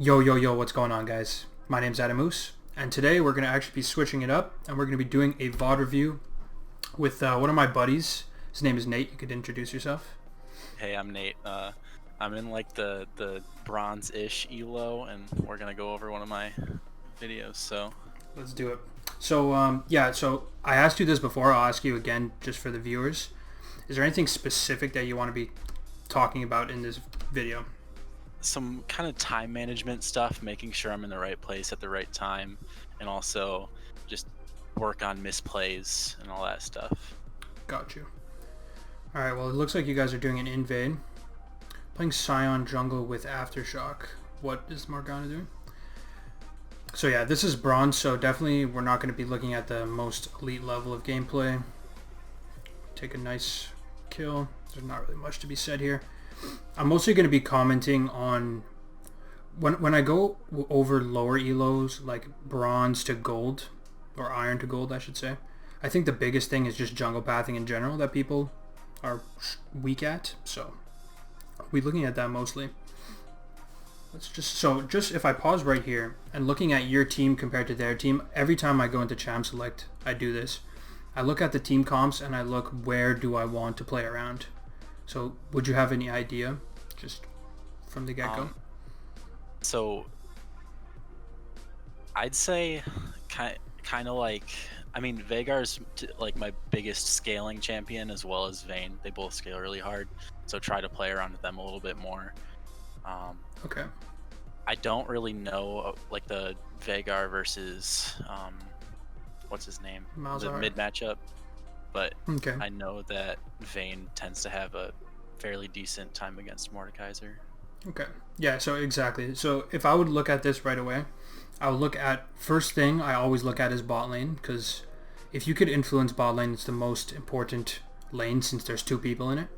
Yo, yo, yo, what's going on, guys? My name's Adamoose, and today we're going to actually be switching it up, and we're going to be doing a VOD review with one of my buddies. His name is Nate. You could introduce yourself. Hey, I'm Nate. I'm in like the bronze-ish ELO, and we're gonna go over one of my videos. So Let's do it. So I asked you this before. I'll ask you again just for the viewers. Is there anything specific that you want to be talking about in this video? some kind of time management stuff, making sure I'm in the right place at the right time, and also just work on misplays and all that stuff. Got you. Alright, well, it looks like you guys are doing an invade. Playing Sion jungle with Aftershock. What is Morgana doing? So yeah, this is bronze, so definitely we're not going to be looking at the most elite level of gameplay. Take a nice kill. There's not really much to be said here. I'm mostly going to be commenting on when I go over lower elos, like bronze to gold, or iron to gold, I should say. I think the biggest thing is just jungle pathing in general that people are weak at. So we're looking at that mostly. Let's just if I pause right here and looking at your team compared to their team, every time I go into Champ Select, I do this. I look at the team comps and I look where do I want to play around. So would you have any idea just from the get-go? So I'd say kind of like, I mean, Veigar's like my biggest scaling champion as well as Vayne. They both scale really hard, so try to play around with them a little bit more. Okay. I don't really know like the Veigar versus what's his name, the mid matchup, but okay. I know that Vayne tends to have a fairly decent time against Mordekaiser. Okay. Yeah, so exactly. So if I would look at this right away, I would look at, first thing I always look at is bot lane, because if you could influence bot lane, it's the most important lane since there's two people in it.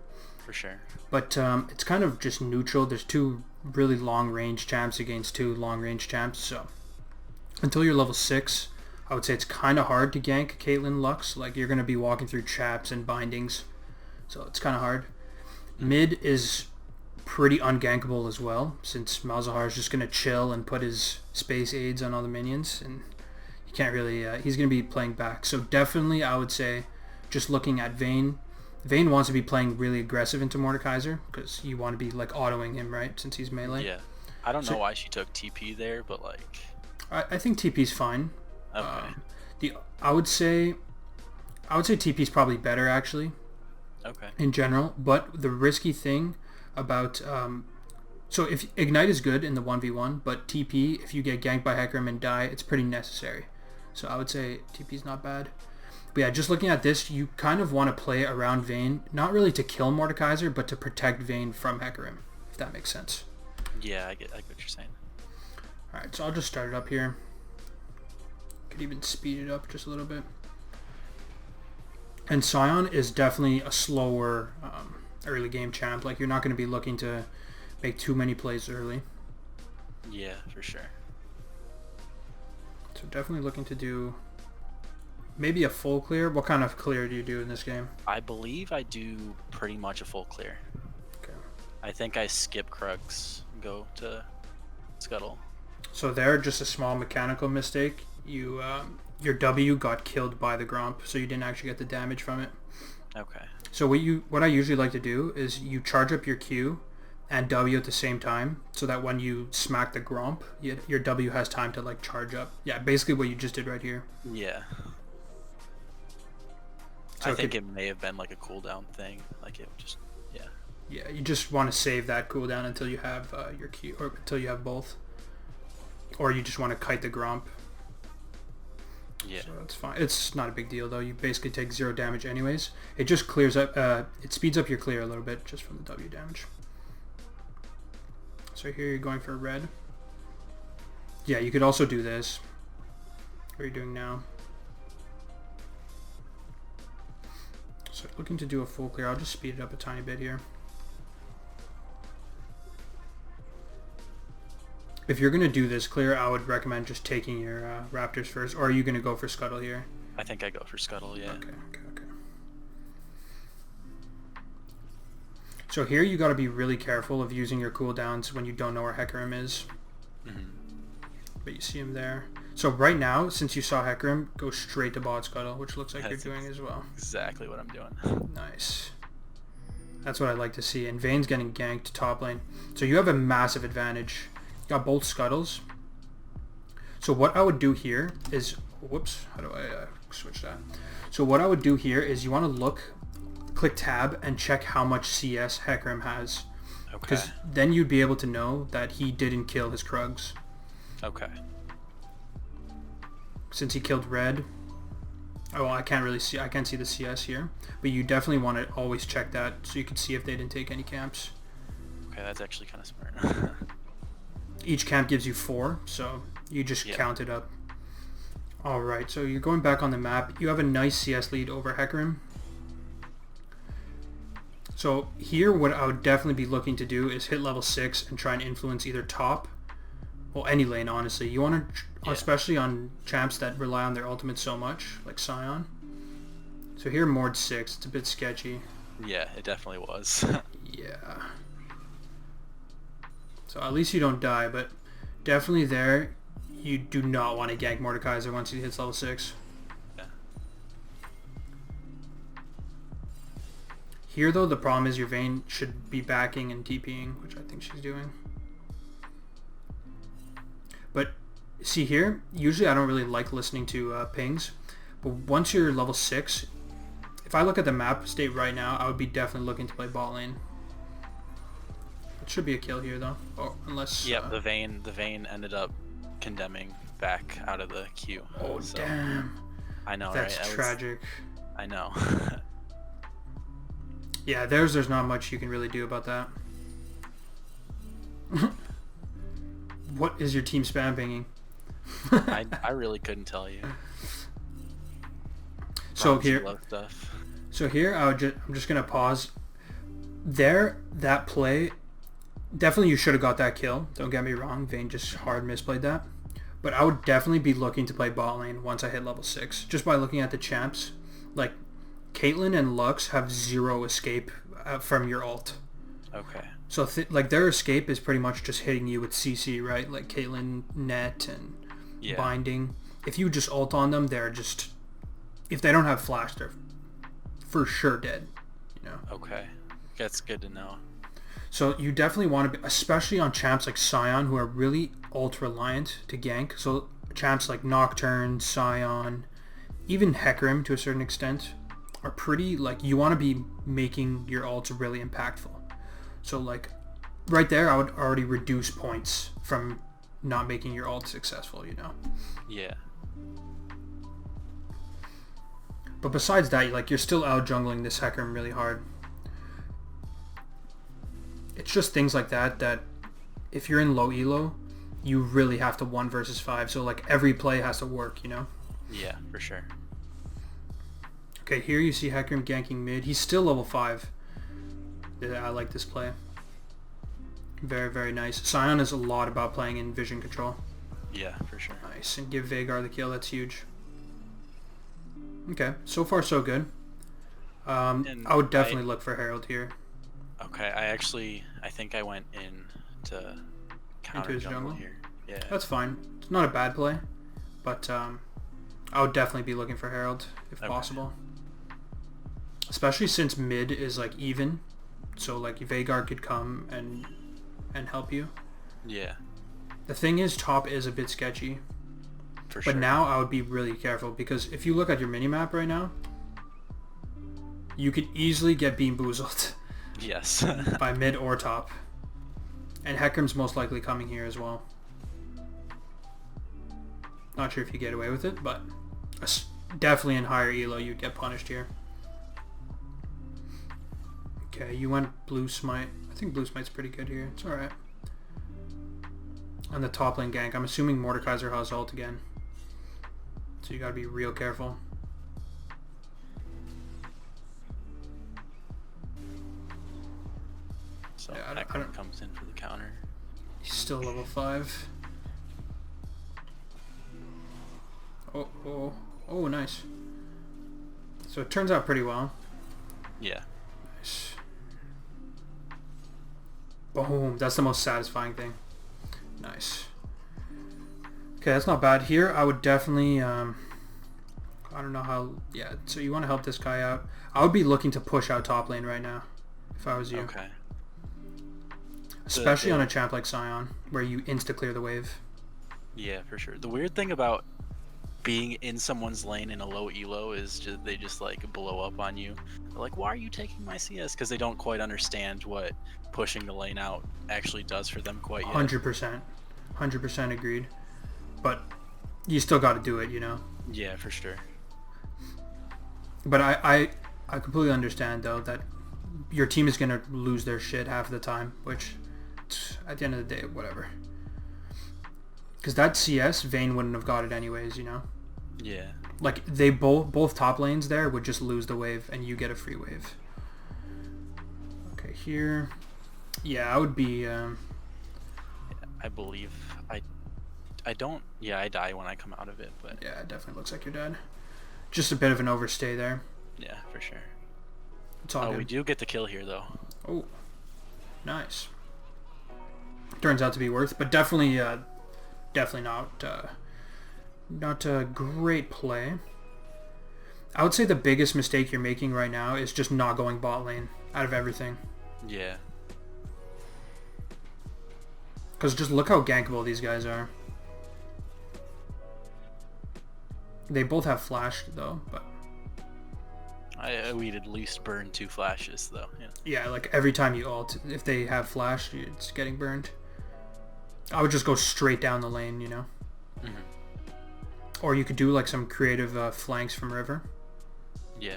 For sure. But it's kind of just neutral. There's two really long range champs against two long range champs, so until you're level 6, I would say it's kind of hard to gank Caitlyn Lux. Like, you're going to be walking through traps and bindings, so it's kind of hard. Mid is pretty ungankable as well, since Malzahar is just going to chill and put his space aids on all the minions, and you can't really, he's going to be playing back. So definitely I would say, just looking at Vayne, Vayne wants to be playing really aggressive into Mordekaiser, because you want to be like autoing him, right, since he's melee. Yeah. I don't know why she took TP there, but like... I think TP's fine. Okay. I would say TP's probably better, actually. Okay. In general, but the risky thing about so if Ignite is good in the 1v1, but TP, if you get ganked by Hecarim and die, it's pretty necessary. So I would say TP's not bad. But yeah, just looking at this, you kind of want to play around Vayne, not really to kill Mordekaiser, but to protect Vayne from Hecarim, if that makes sense. Yeah, I get what you're saying. Alright, so I'll just start it up here. Could even speed it up just a little bit. And Sion is definitely a slower early game champ. Like, you're not going to be looking to make too many plays early. Yeah, for sure. So definitely looking to do maybe a full clear. What kind of clear do you do in this game? I believe I do pretty much a full clear. Okay. I think I skip Krugs and go to Scuttle. So there, just a small mechanical mistake. You your W got killed by the Gromp, so you didn't actually get the damage from it. Okay. So what I usually like to do is you charge up your Q and W at the same time, so that when you smack the Gromp, your W has time to like charge up. Yeah, basically what you just did right here. Yeah. So I think it may have been like a cooldown thing. Like it just, yeah. Yeah, you just want to save that cooldown until you have your Q, or until you have both. Or you just want to kite the Gromp. Yeah. So that's fine. It's not a big deal though. You basically take 0 damage anyways. It just clears up, it speeds up your clear a little bit just from the W damage. So here you're going for red. Yeah, you could also do this. What are you doing now? So looking to do a full clear. I'll just speed it up a tiny bit here. If you're going to do this clear, I would recommend just taking your Raptors first. Or are you going to go for Scuttle here? I think I go for Scuttle, yeah. Okay. So here you got to be really careful of using your cooldowns when you don't know where Hecarim is. But you see him there. So right now, since you saw Hecarim, go straight to bot scuttle, which looks like That's you're doing as well. Exactly what I'm doing. Nice. That's what I'd like to see. And Vayne's getting ganked top lane. So you have a massive advantage. You got both scuttles. So what I would do here is... Whoops. How do I switch that? So what I would do here is you want to click tab and check how much CS Hecarim has. Okay. Because then you'd be able to know that he didn't kill his Krugs. Okay. Since he killed red. Oh, I can't really see. I can't see the CS here. But you definitely want to always check that so you can see if they didn't take any camps. Okay, that's actually kind of smart. Each camp gives you 4, so you just count it up. Alright, so you're going back on the map. You have a nice CS lead over Hecarim. So here, what I would definitely be looking to do is hit level 6 and try and influence either top, well, any lane, honestly. You want to, especially on champs that rely on their ultimate so much, like Sion. So here, Mord 6, it's a bit sketchy. Yeah, it definitely was. Yeah. So at least you don't die, but definitely there, you do not want to gank Mordekaiser once he hits level 6. Yeah. Here, though, the problem is your Vayne should be backing and TPing, which I think she's doing. But see here, usually I don't really like listening to pings, but once you're level 6, if I look at the map state right now, I would be definitely looking to play bot lane. It should be a kill here though, unless... Yep, the Vayne ended up condemning back out of the queue. Oh, so, damn. I know, That's right? tragic. I know. Yeah, there's not much you can really do about that. What is your team spam pinging? I really couldn't tell you. So here, love stuff. So here, I'm just gonna pause. There, that play, definitely you should have got that kill. Don't get me wrong, Vayne just hard misplayed that. But I would definitely be looking to play bot lane once I hit level 6, just by looking at the champs. Like, Caitlyn and Lux have 0 escape from your ult. Okay. So like their escape is pretty much just hitting you with CC, right? Like Caitlyn, net, and binding. If you just ult on them, they're just... If they don't have flash, they're for sure dead. You know. Okay. That's good to know. So you definitely want to be, especially on champs like Sion, who are really ult reliant to gank. So champs like Nocturne, Sion, even Hecarim to a certain extent are pretty, like, you want to be making your ults really impactful. So like right there, I would already reduce points from not making your ult successful, you know? Yeah. But besides that, like, you're still out jungling this Hecarim really hard. It's just things like that that if you're in low elo, you really have to 1 versus 5. So like every play has to work, you know? Yeah, for sure. Okay, here you see Hecarim ganking mid. He's still level 5. Yeah, I like this play. Very, very nice. Sion is a lot about playing in vision control. Yeah, for sure. Nice, and give Vhagar the kill. That's huge. Okay, so far so good. I would definitely look for Herald here. Okay, I think I went in to counter his jungle jungle here. Yeah. That's fine. It's not a bad play, but I would definitely be looking for Herald if possible. Especially since mid is like even, so like Vhagar could come and help you. Yeah. The thing is, top is a bit sketchy. For sure. But now I would be really careful because if you look at your minimap right now, you could easily get beam boozled. Yes. By mid or top. And Hecarim's most likely coming here as well. Not sure if you get away with it, but definitely in higher elo you'd get punished here. Okay, you went blue smite. I think blue smite's pretty good here. It's alright. On the top lane gank, I'm assuming Mordekaiser has ult again. So you gotta be real careful. So yeah, Hecarim comes in for the counter. He's still level 5. Oh, nice. So it turns out pretty well. Yeah. Nice. Boom. That's the most satisfying thing. Nice. Okay, that's not bad. Here, I would definitely, I don't know how, yeah, so you want to help this guy out. I would be looking to push out top lane right now, if I was you. Okay. Especially on a champ like Sion, where you insta-clear the wave. Yeah, for sure. The weird thing about being in someone's lane in a low elo is they just like blow up on you. They're like, why are you taking my CS? Because they don't quite understand what pushing the lane out actually does for them quite yet. 100%. 100% agreed. But you still got to do it, you know? Yeah, for sure. But I completely understand, though, that your team is going to lose their shit half the time, which, at the end of the day, whatever. Because that CS, Vayne wouldn't have got it anyways, you know? Yeah. Like, they both top lanes there would just lose the wave, and you get a free wave. Okay, here... Yeah, I would be... I believe... I don't... Yeah, I die when I come out of it, but... Yeah, it definitely looks like you're dead. Just a bit of an overstay there. Yeah, for sure. It's all good. We do get the kill here, though. Oh, nice. Turns out to be worth, but definitely not a great play. I would say the biggest mistake you're making right now is just not going bot lane out of everything. Yeah. Because just look how gankable these guys are. They both have flash though, but... We'd at least burn 2 flashes though. Yeah. Yeah, like every time you ult, if they have flash, it's getting burned. I would just go straight down the lane, you know? Mm-hmm. Or you could do like some creative flanks from River. Yeah.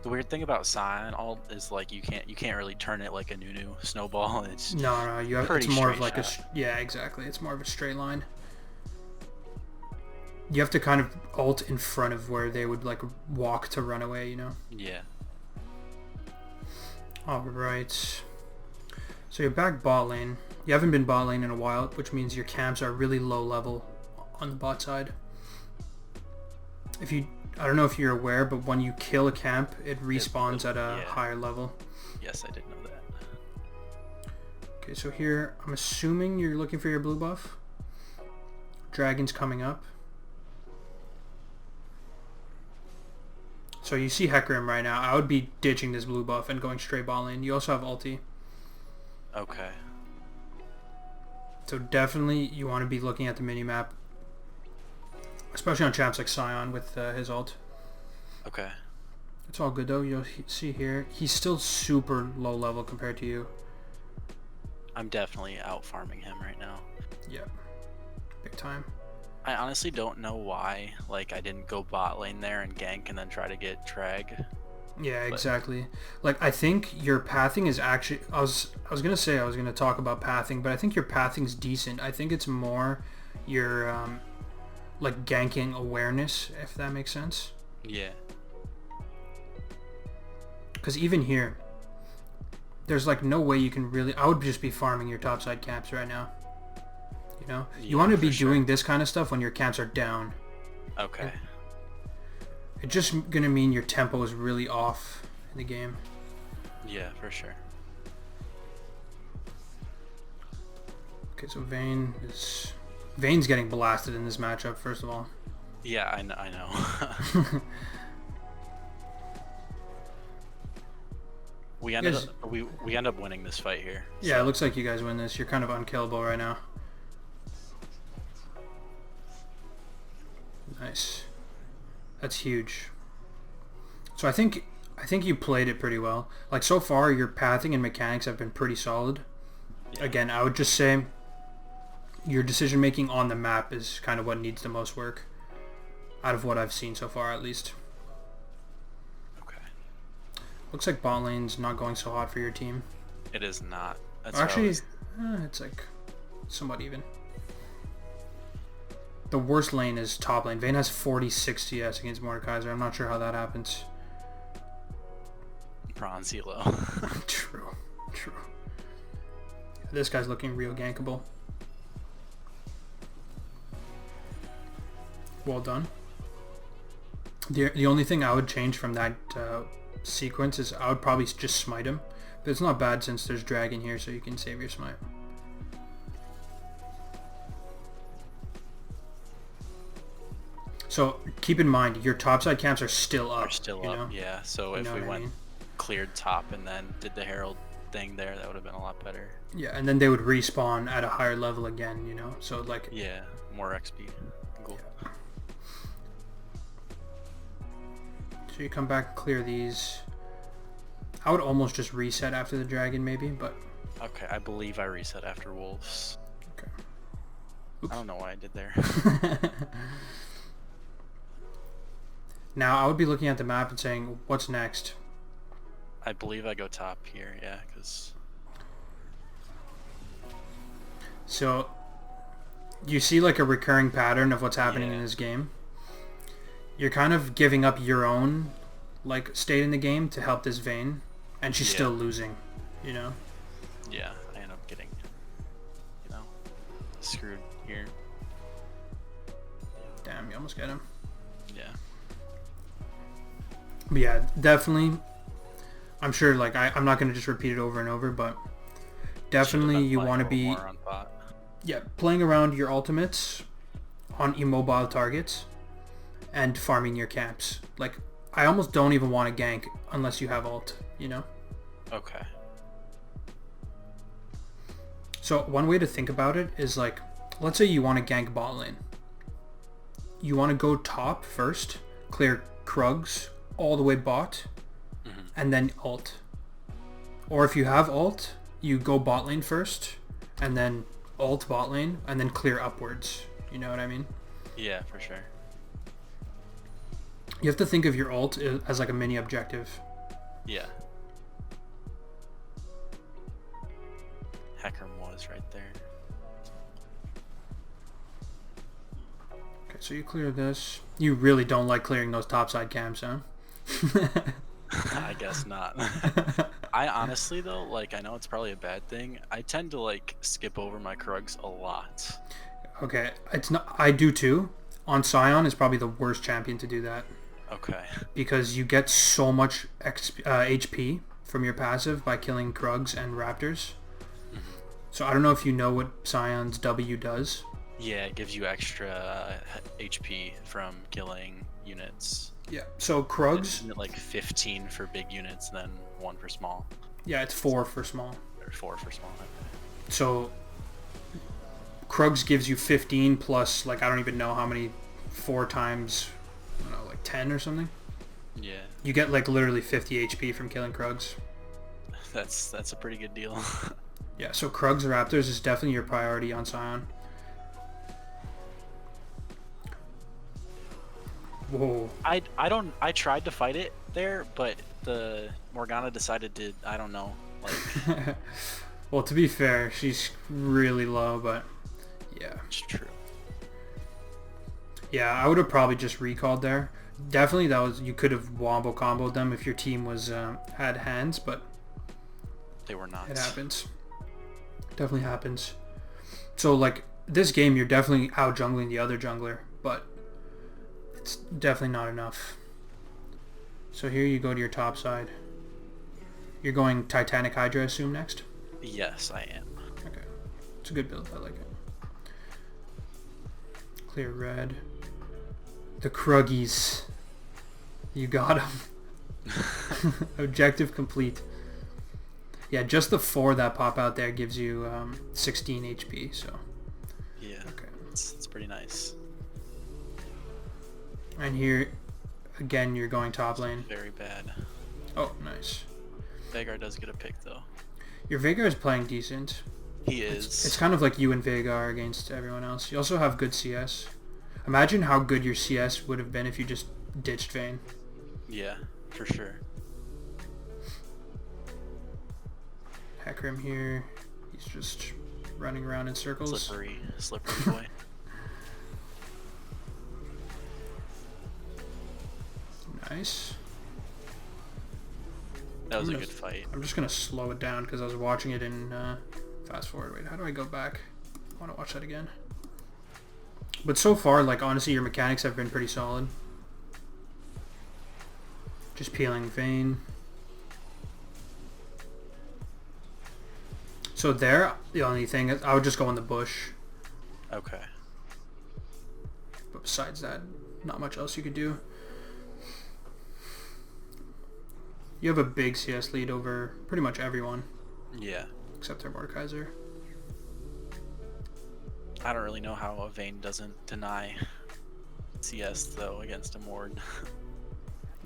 The weird thing about Sion ult is like you can't really turn it like a Nunu snowball. It's no, you have pretty it's more of like shot. Yeah, exactly. It's more of a straight line. You have to kind of ult in front of where they would like walk to run away, you know? Yeah. Alright. So you're back bot lane. You haven't been bot lane in a while, which means your camps are really low level on the bot side. I don't know if you're aware, but when you kill a camp, it respawns at a higher level. Yes, I did know that. Okay, so here, I'm assuming you're looking for your blue buff. Dragon's coming up. So you see Hecarim right now. I would be ditching this blue buff and going straight bot lane. You also have ulti. Okay. So definitely you want to be looking at the minimap. Especially on champs like Sion with his ult. Okay. It's all good though. You'll see here. He's still super low level compared to you. I'm definitely out farming him right now. Yep. Big time. I honestly don't know why like I didn't go bot lane there and gank and then try to get Trag. Yeah, exactly. Like I think your pathing is actually I was gonna talk about pathing, but I think your pathing's decent. I think it's more your like ganking awareness, if that makes sense. Yeah. Because even here, there's like no way you can really... I would just be farming your topside camps right now. You know? Yeah, you want to be sure. doing this kind of stuff when your camps are down. Okay. It's just going to mean your tempo is really off in the game. Yeah, for sure. Okay, so Vayne's getting blasted in this matchup, first of all. Yeah, I know. We end up winning this fight here. Yeah, it looks like you guys win this. You're kind of unkillable right now. Nice. That's huge. So I think you played it pretty well. Like so far, your pathing and mechanics have been pretty solid. Yeah. Again, I would just say your decision making on the map is kind of what needs the most work. Out of what I've seen so far, at least. Looks like bot lane's not going so hot for your team. It is not. That's actually, it's like somewhat even. The worst lane is top lane. Vayne has 46 CS against Mordekaiser. I'm not sure how that happens. Bronze ELO. True. This guy's looking real gankable. Well done. The only thing I would change from that sequence is I would probably just smite him, but it's not bad since there's dragon here, so you can save your smite. So keep in mind, your topside camps are still up. Are still you up, know? yeah. So You if know we what I went mean? cleared top and then did the herald thing there, that would have been a lot better. Yeah, and then they would respawn at a higher level again, you know? So, like... Yeah, more XP. Cool. Yeah. So you come back and clear these. I would almost just reset after the dragon, maybe, but... Okay, I believe I reset after wolves. Okay. I don't know why I did there. Now, I would be looking at the map and saying, what's next? I believe I go top here, yeah, because... So, you see like a recurring pattern of what's happening in this game. You're kind of giving up your own like state in the game to help this Vayne, and she's still losing, you know? Yeah, I end up getting, you know, screwed here. Damn, you almost get him. Yeah. But yeah, definitely. I'm sure like I'm not going to just repeat it over and over, but definitely you want to be playing around your ultimates on immobile targets and farming your camps. Like, I almost don't even want to gank unless you have ult, you know? Okay. So one way to think about it is like, let's say you want to gank bot lane. You want to go top first, clear Krugs all the way bot, and then ult. Or if you have ult, you go bot lane first, and then ult bot lane, and then clear upwards. You know what I mean? Yeah, for sure. You have to think of your ult as like a mini objective. Yeah. Hecarim was right there. Okay, so you clear this. You really don't like clearing those topside camps, huh? I guess not. I honestly though, like, I know it's probably a bad thing. I tend to like skip over my Krugs a lot. Okay, it's not. I do too. On Sion is probably the worst champion to do that. Okay. Because you get so much HP from your passive by killing Krugs and Raptors. So I don't know if you know what Sion's W does. Yeah, it gives you extra HP from killing units. Yeah, so Krugs... Isn't it like 15 for big units, then 1 for small? Yeah, it's 4 for small. Or 4 for small, okay. So Krugs gives you 15 plus, like, I don't even know how many, 4 times, I don't know, like 10 or something? Yeah. You get, like, literally 50 HP from killing Krugs. That's a pretty good deal. Yeah, so Krugs Raptors is definitely your priority on Sion. Whoa. I tried to fight it there, but the Morgana decided to, I don't know, like... Well, to be fair, she's really low, but yeah. It's true. Yeah, I would have probably just recalled there. Definitely, you could have wombo comboed them if your team was had hands, but they were not. It happens. Definitely happens. So, like, this game, you're definitely out jungling the other jungler, but it's definitely not enough. So here you go to your top side. You're going Titanic Hydra, I assume, next? Yes, I am. Okay. It's a good build. I like it. Clear red. The Kruggies. You got them. Objective complete. Yeah, just the 4 that pop out there gives you 16 HP, so... Yeah, okay. It's pretty nice. And here, again, you're going top lane. Very bad. Oh, nice. Veigar does get a pick, though. Your Veigar is playing decent. He is. It's kind of like you and Veigar against everyone else. You also have good CS. Imagine how good your CS would have been if you just ditched Vayne. Yeah, for sure. Hecarim here. He's just running around in circles. Slippery boy. Nice. That was a good fight. I'm just going to slow it down because I was watching it in fast forward. Wait, how do I go back? I want to watch that again. But so far, like, honestly, your mechanics have been pretty solid. Just peeling Vayne. So there, the only thing is, I would just go in the bush. Okay. But besides that, not much else you could do. You have a big CS lead over pretty much everyone. Yeah. Except their Mordekaiser. I don't really know how a Vayne doesn't deny CS though against a Mord.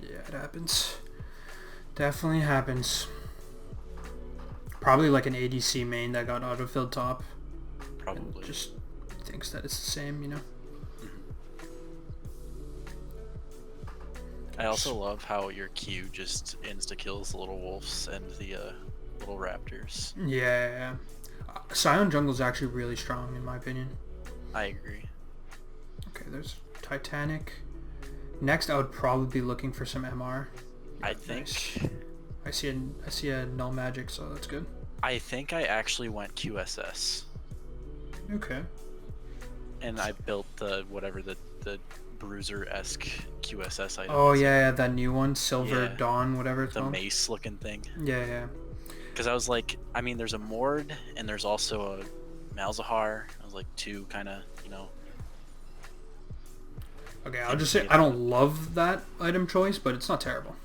Yeah, it happens. Definitely happens. Probably like an ADC main that got autofilled top. Probably. Just thinks that it's the same, you know? I also love how your Q just insta-kills the little wolves and the little raptors. Yeah. Sion jungle is actually really strong in my opinion. I agree. Okay, there's Titanic. Next, I would probably be looking for some MR. I think... Nice. I see a null magic, so that's good. I think I actually went QSS. Okay. And I built the bruiser-esque QSS item. Oh yeah, that new one, Silver Yeah. Dawn, whatever it's The called. mace-looking thing. Yeah. Because I was like, I mean, there's a Mord and there's also a Malzahar. I was like, two kind of, you know. Okay, I'll just say I don't love that item choice, but it's not terrible.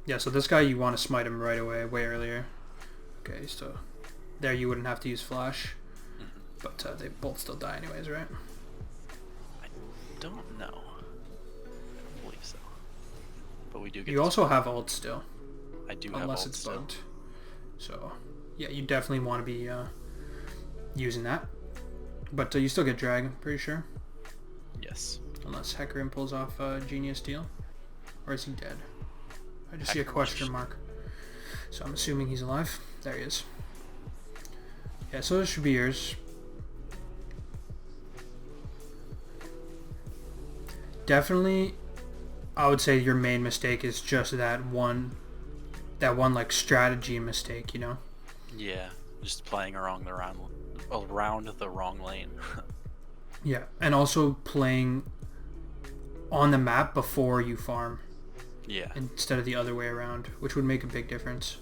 Yeah, so this guy, you want to smite him right away, way earlier. Okay, so there you wouldn't have to use flash, but they both still die anyways, right? I don't know. I don't believe so. But we do get. You also have ult still. I do have unless ult it's still. bugged. So yeah, you definitely want to be using that. But you still get drag, I'm pretty sure. Yes. Unless Hecarim pulls off Genius Deal. Or is he dead? I just see a Hecarim question mark. So I'm assuming he's alive. There he is. Yeah, so this should be yours. Definitely, I would say your main mistake is just that one like strategy mistake, you know? Yeah, just playing around the wrong lane. Yeah, and also playing on the map before you farm. Yeah. Instead of the other way around, which would make a big difference.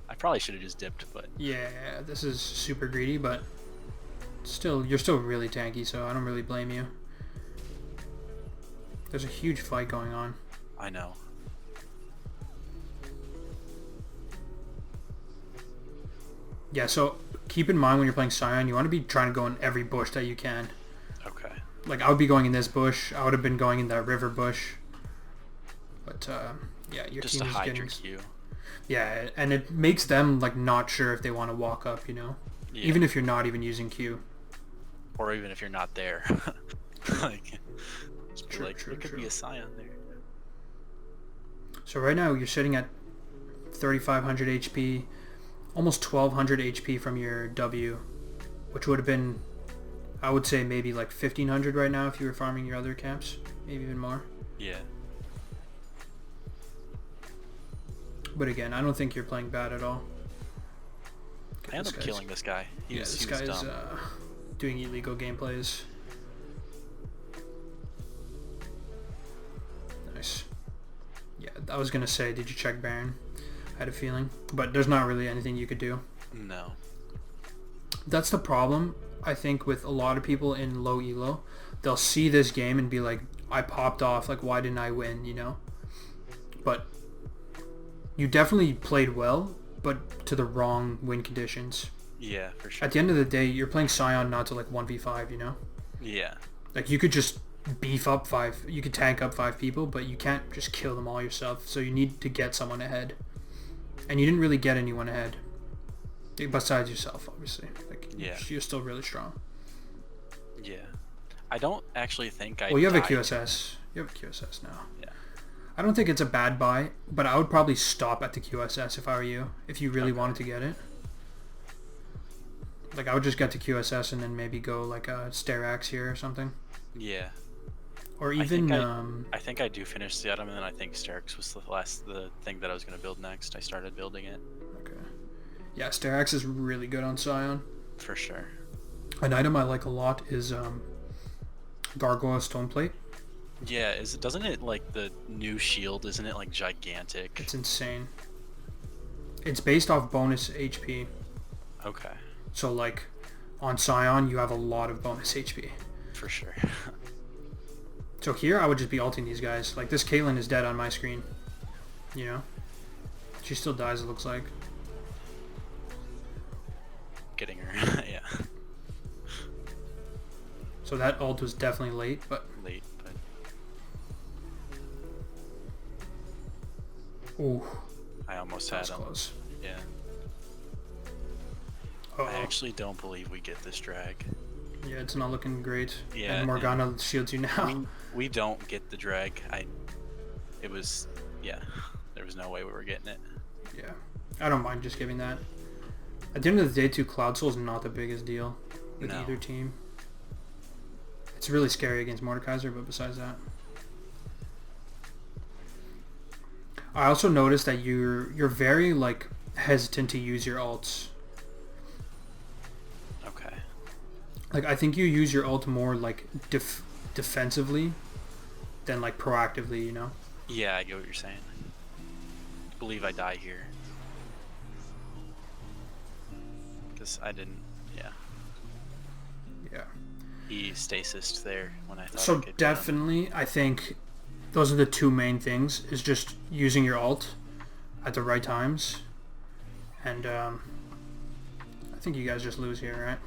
I probably should have just dipped, but Yeah, this is super greedy, but still, you're still really tanky, so I don't really blame you. There's a huge fight going on. I know. Yeah, so keep in mind when you're playing Sion, you want to be trying to go in every bush that you can. Okay. Like, I would be going in this bush. I would have been going in that river bush. But, yeah, your Just team to is hide getting... your Q. Yeah, and it makes them, like, not sure if they want to walk up, you know? Yeah. Even if you're not even using Q. Or even if you're not there. Like, just be True, like, true, there could true. be a Sion there. So right now, you're sitting at 3,500 HP, almost 1,200 HP from your W, which would have been, I would say, maybe like 1,500 right now if you were farming your other camps, maybe even more. Yeah. But again, I don't think you're playing bad at all. I ended up killing this guy. He was This guy's dumb. doing illegal gameplays. Nice. Yeah, I was gonna say, did you check Baron? I had a feeling, but there's not really anything you could do. No. That's the problem, I think, with a lot of people in low elo. They'll see this game and be like, I popped off, like, why didn't I win, you know? But you definitely played well, but to the wrong win conditions. Yeah, for sure. At the end of the day, you're playing Sion not to like 1v5, you know? Yeah. Like, you could just beef up you could tank up 5 people, but you can't just kill them all yourself, so you need to get someone ahead. And you didn't really get anyone ahead. Besides yourself, obviously. Like, Yeah. you're still really strong. Yeah. I don't actually think I Well, you have a died. QSS. You have a QSS now. Yeah. I don't think it's a bad buy, but I would probably stop at the QSS if I were you, if you really Okay. wanted to get it. Like, I would just get to QSS and then maybe go like a Sterax here or something. Yeah. Or I even, I think I do finish the item, and then I think Sterix was the thing that I was going to build next. I started building it. okay. Yeah, Sterax is really good on Sion. For sure. An item I like a lot is Gargoyle Stoneplate. Yeah, doesn't it, like, the new shield, isn't it, like, gigantic? It's insane. It's based off bonus HP. Okay. So, like, on Sion, you have a lot of bonus HP. for sure. So here I would just be ulting these guys. Like this Caitlyn is dead on my screen. You know? She still dies, it looks like. Getting her, yeah. So that ult was definitely late, but... Late, but... Ooh. I almost That had was him. close. Yeah. Uh-oh. I actually don't believe we get this drag. Yeah, it's not looking great. Yeah, And Morgana shields you now. We don't get the drag. It was, yeah. There was no way we were getting it. Yeah. I don't mind just giving that. At the end of the day, too, Cloud Soul is not the biggest deal with No. either team. It's really scary against Mordekaiser, but besides that. I also noticed that you're very, like, hesitant to use your ults. Okay. Like, I think you use your ult more, like, defensively than, like, proactively, you know? Yeah, I get what you're saying. I believe I die here. Because I didn't, yeah. Yeah. He stasised there when I thought I So could definitely, I think those are the two main things, is just using your ult at the right times. And I think you guys just lose here, right?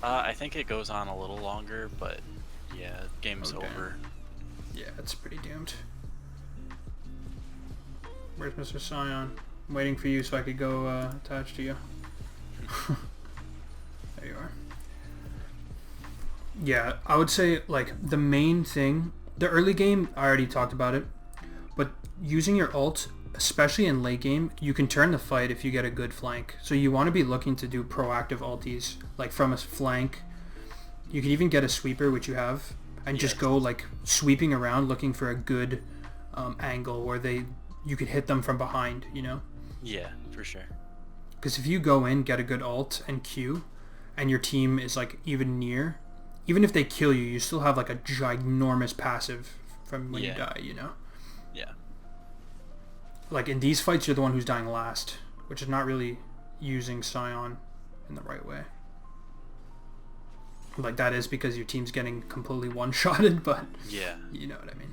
I think it goes on a little longer, but yeah, game's Okay. over. Yeah, it's pretty doomed. Where's Mr. Sion? I'm waiting for you so I could go attach to you. There you are. Yeah, I would say, like, the main thing, the early game, I already talked about it, but using your ult, especially in late game, you can turn the fight if you get a good flank. So you want to be looking to do proactive ulties, like from a flank. You can even get a sweeper, which you have, and just go, like, sweeping around looking for a good angle where you could hit them from behind, you know? Yeah, for sure. Because if you go in, get a good ult and Q, and your team is, like, even near, even if they kill you, you still have, like, a ginormous passive from when you die, you know? Yeah. Like, in these fights, you're the one who's dying last, which is not really using Sion in the right way. Like, that is because your team's getting completely one-shotted, but Yeah. you know what I mean.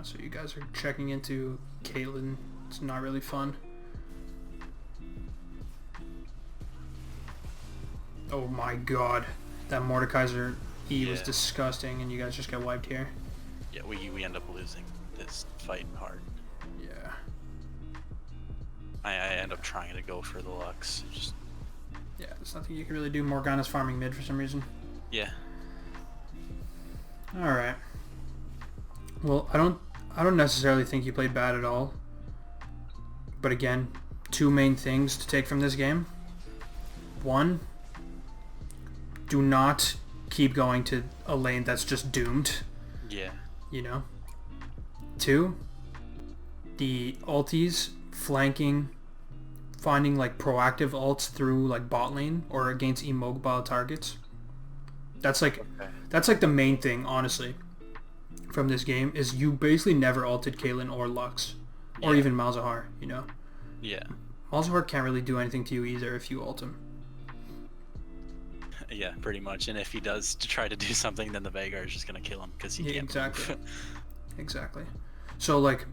So you guys are checking into Caitlyn. It's not really fun. Oh my god. That Mordekaiser E was disgusting, and you guys just get wiped here. Yeah, we end up losing this fight hard. Yeah. I end up trying to go for the Lux. Just, Yeah, there's nothing you can really do. Morgana's farming mid for some reason. yeah. Alright. Well, I don't necessarily think you played bad at all. But again, two main things to take from this game. One, do not keep going to a lane that's just doomed. Yeah. You know? Two, the ulties, flanking, finding like proactive ults through like bot lane or against immobile targets. That's like the main thing, honestly, from this game, is you basically never ulted Caitlyn or Lux. Or even Malzahar, you know? Yeah. Malzahar can't really do anything to you either if you ult him. Yeah, pretty much. And if he does to try to do something, then the Veigar is just gonna kill him because he can't Exactly. move. Exactly. So, like,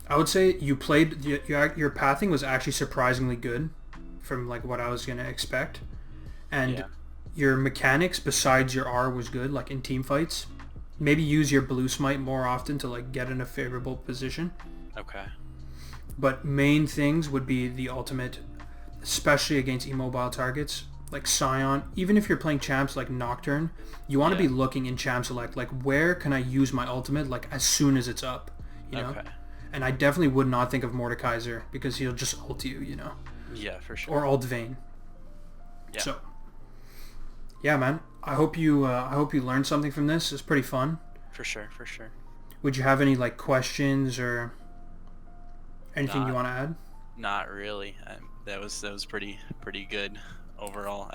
I would say you played... Your pathing was actually surprisingly good from, like, what I was going to expect. And your mechanics besides your R was good, like, in team fights. Maybe use your blue smite more often to, like, get in a favorable position. Okay. But main things would be the ultimate, especially against immobile targets, like Sion. Even if you're playing champs like Nocturne, you want to be looking in champ select, like, where can I use my ultimate, like, as soon as it's up, you know? Okay. And I definitely would not think of Mordekaiser because he'll just ult you, you know? Yeah, for sure. Or ult Vayne. Yeah. So, yeah, man. I hope you learned something from this. It's pretty fun. For sure, for sure. Would you have any, like, questions or anything you want to add? Not really. That was pretty good overall.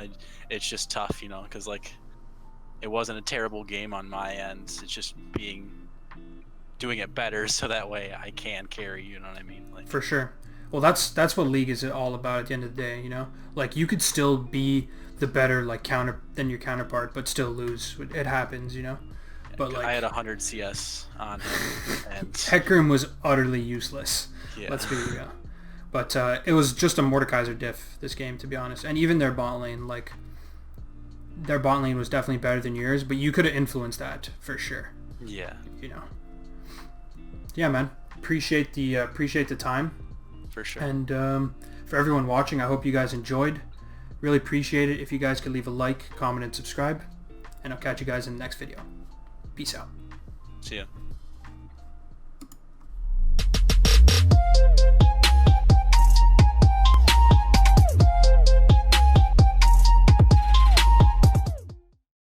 It's just tough, you know, because, like, it wasn't a terrible game on my end. It's just doing it better so that way I can carry, you know what I mean? Like, For sure. Well, that's what League is all about at the end of the day, you know? Like, you could still be the better, like, counter than your counterpart, but still lose. It happens, you know? But, like... I had 100 CS on him, and... Hecarim was utterly useless. Yeah. Let's be real. But it was just a Mordekaiser diff, this game, to be honest. And even their bot lane, like... Their bot lane was definitely better than yours, but you could have influenced that, for sure. Yeah. You know? Yeah, man. Appreciate the time. For sure. And for everyone watching, I hope you guys enjoyed. Really appreciate it if you guys could leave a like, comment, and subscribe. And I'll catch you guys in the next video. Peace out. See ya.